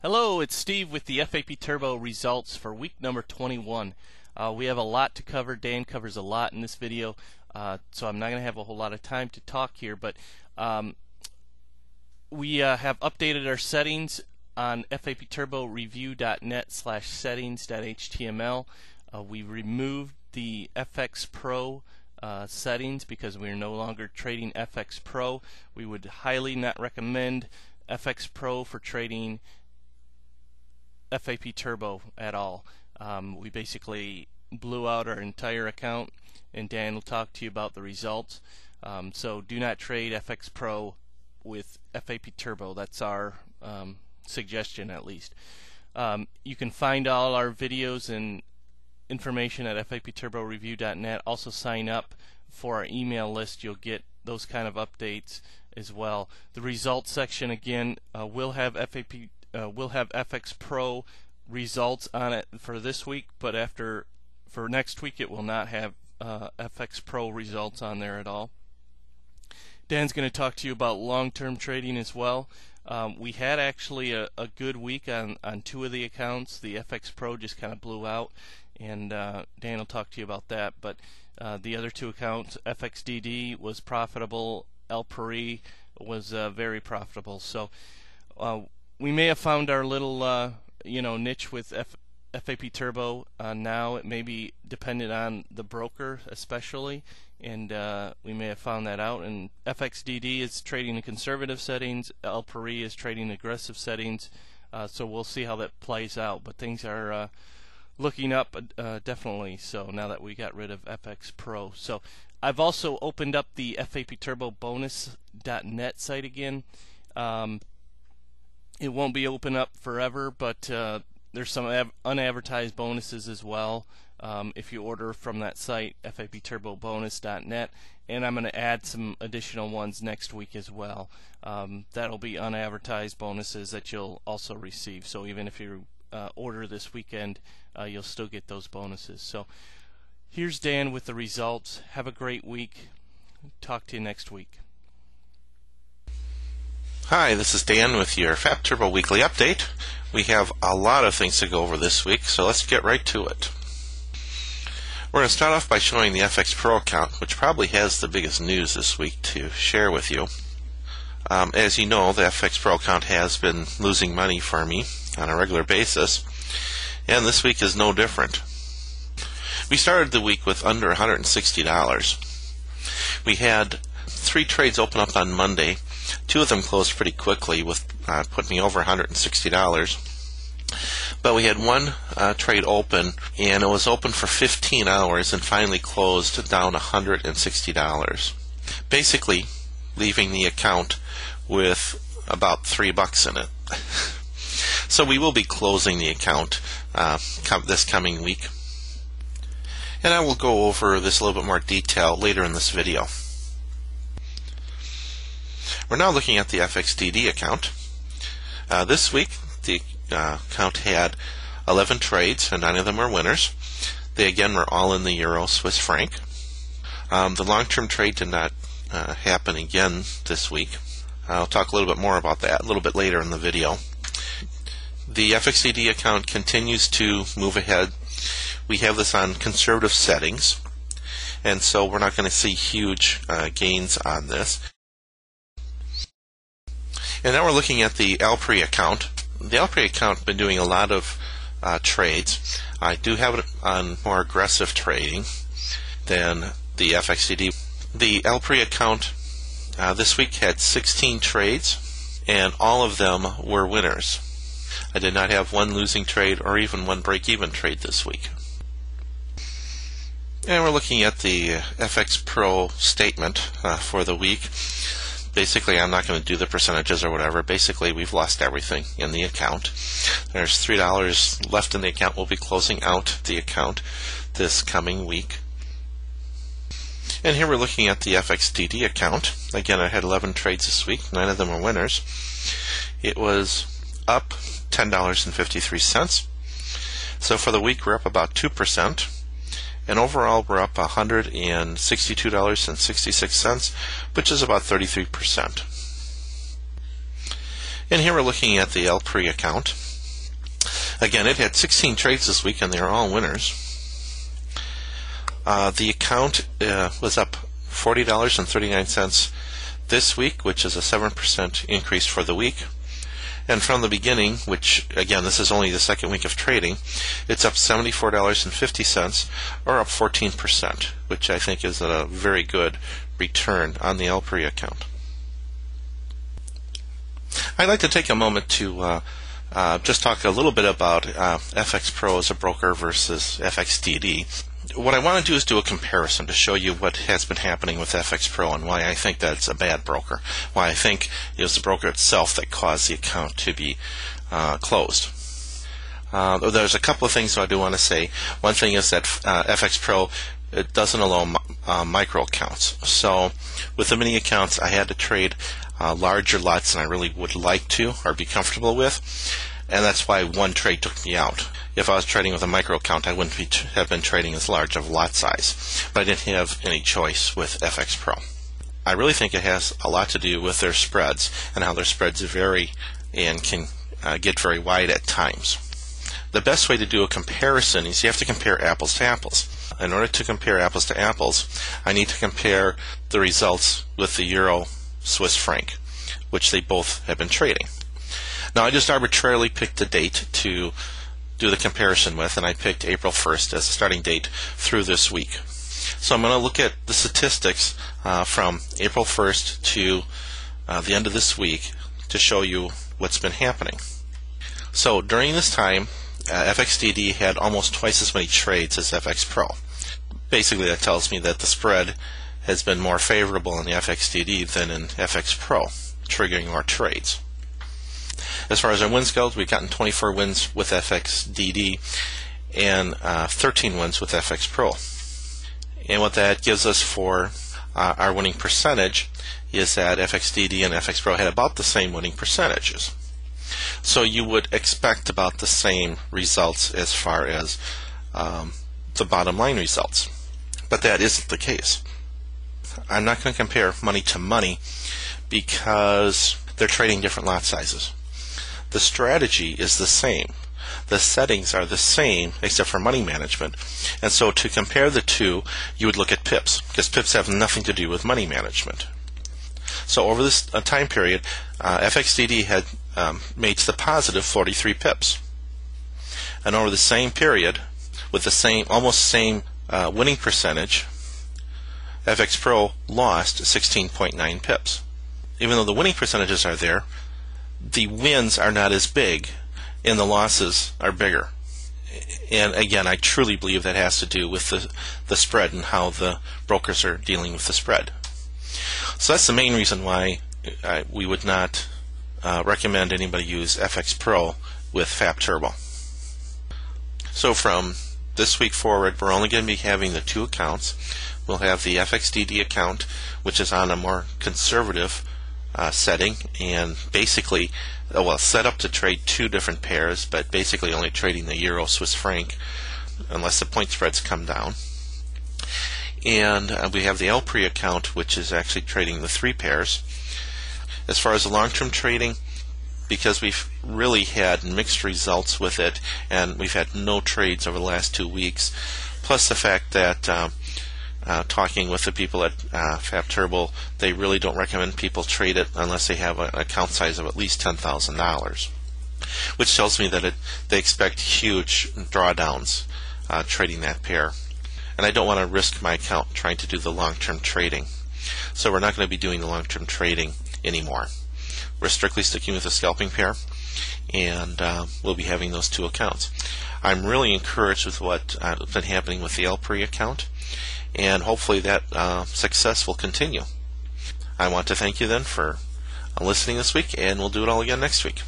Hello, it's Steve with the Fap Turbo results for week number 21. We have a lot to cover. Dan covers a lot in this video, so I'm not going to have a whole lot of time to talk here, but we have updated our settings on fapturboreview.net/settings.html. We removed the Fxpro settings because we are no longer trading Fxpro. We would highly not recommend Fxpro for trading Fap Turbo at all. We basically blew out our entire account, and Dan will talk to you about the results. So do not trade Fxpro with Fap Turbo. That's our suggestion, at least. You can find all our videos and information at fapturboreview.net. Also sign up for our email list. You'll get those kind of updates as well. The results section again will have Fxpro results on it for this week, but for next week it will not have Fxpro results on there at all. Dan's going to talk to you about long-term trading as well. We had actually a good week on two of the accounts. The Fxpro just kind of blew out, and Dan will talk to you about that. But the other two accounts, Fxdd was profitable, Alpari was very profitable. So we may have found our little niche with Fap Turbo. Now it may be dependent on the broker especially, and we may have found that out. And Fxdd is trading the conservative settings, Alpari is trading aggressive settings, so we'll see how that plays out. But things are looking up definitely, so now that we got rid of Fxpro. So I've also opened up the Fap Turbo bonus.net site again. It won't be open up forever, but there's some unadvertised bonuses as well if you order from that site, fapturbobonus.net, and I'm going to add some additional ones next week as well. That'll be unadvertised bonuses that you'll also receive, so even if you order this weekend, you'll still get those bonuses. So here's Dan with the results. Have a great week. Talk to you next week. Hi, this is Dan with your Fap Turbo Weekly Update. We have a lot of things to go over this week, so let's get right to it. We're going to start off by showing the Fxpro account, which probably has the biggest news this week to share with you. As you know, the Fxpro account has been losing money for me on a regular basis, and this week is no different. We started the week with under $160. We had 3 trades open up on Monday. 2 of them closed pretty quickly, with putting me over $160. But we had one trade open, and it was open for 15 hours and finally closed down $160. Basically, leaving the account with about $3 in it. So we will be closing the account this coming week. And I will go over this a little bit more detail later in this video. We're now looking at the Fxdd account. This week, the account had 11 trades, and 9 of them were winners. They again were all in the Euro Swiss franc. The long-term trade did not happen again this week. I'll talk a little bit more about that a little bit later in the video. The Fxdd account continues to move ahead. We have this on conservative settings, and so we're not going to see huge gains on this. And now we're looking at the Alpari account. The Alpari account has been doing a lot of trades. I do have it on more aggressive trading than the Fxdd. The Alpari account this week had 16 trades, and all of them were winners. I did not have one losing trade or even one break-even trade this week. And we're looking at the Fxpro statement for the week. Basically, I'm not going to do the percentages or whatever. Basically, we've lost everything in the account. There's $3 left in the account. We'll be closing out the account this coming week. And here we're looking at the Fxdd account. Again, I had 11 trades this week. 9 of them were winners. It was up $10.53. So for the week, we're up about 2%. And overall, we're up $162.66, which is about 33%. And here we're looking at the Alpari account. Again, it had 16 trades this week, and they are all winners. The account was up $40.39 this week, which is a 7% increase for the week. And from the beginning, which, again, this is only the second week of trading, it's up $74.50, or up 14%, which I think is a very good return on the Alpari account. I'd like to take a moment to just talk a little bit about Fxpro as a broker versus Fxdd. What I want to do is do a comparison to show you what has been happening with Fxpro and why I think that it's a bad broker, why I think it was the broker itself that caused the account to be closed. There's a couple of things I do want to say. One thing is that Fxpro, it doesn't allow micro accounts. So with the mini accounts, I had to trade larger lots than I really would like to or be comfortable with, and that's why one trade took me out. If I was trading with a micro account, I wouldn't have been trading as large of lot size, but I didn't have any choice with Fxpro. I really think it has a lot to do with their spreads and how their spreads vary and can get very wide at times. The best way to do a comparison is you have to compare apples to apples. In order to compare apples to apples, I need to compare the results with the Euro Swiss franc, which they both have been trading. Now, I just arbitrarily picked a date to do the comparison with, and I picked April 1st as the starting date through this week. So I'm going to look at the statistics from April 1st to the end of this week to show you what's been happening. So during this time, Fxdd had almost twice as many trades as Fxpro. Basically, that tells me that the spread has been more favorable in the Fxdd than in Fxpro, triggering more trades. As far as our wins go, we've gotten 24 wins with Fxdd and 13 wins with Fxpro. And what that gives us for our winning percentage is that Fxdd and Fxpro had about the same winning percentages. So you would expect about the same results as far as the bottom line results. But that isn't the case. I'm not going to compare money to money because they're trading different lot sizes. The strategy is the same. The settings are the same except for money management. And so to compare the two, you would look at pips, because pips have nothing to do with money management. So over this time period, Fxdd had made to the positive 43 pips. And over the same period, with the almost same winning percentage, Fxpro lost 16.9 pips. Even though the winning percentages are there, the wins are not as big and the losses are bigger. And again, I truly believe that has to do with the spread and how the brokers are dealing with the spread. So that's the main reason why we would not recommend anybody use Fxpro with Fap Turbo. So from this week forward, we're only going to be having the two accounts. We'll have the Fxdd account, which is on a more conservative setting, and basically set up to trade two different pairs, but basically only trading the Euro Swiss franc unless the point spreads come down. And we have the Alpari account, which is actually trading the three pairs. As far as the long-term trading, because we've really had mixed results with it and we've had no trades over the last 2 weeks, plus the fact that talking with the people at Fap Turbo, they really don't recommend people trade it unless they have an account size of at least $10,000, which tells me that they expect huge drawdowns trading that pair. And I don't want to risk my account trying to do the long-term trading. So we're not going to be doing the long-term trading anymore. We're strictly sticking with the scalping pair, and we'll be having those two accounts. I'm really encouraged with what's been happening with the Alpari account, and hopefully that success will continue. I want to thank you then for listening this week, and we'll do it all again next week.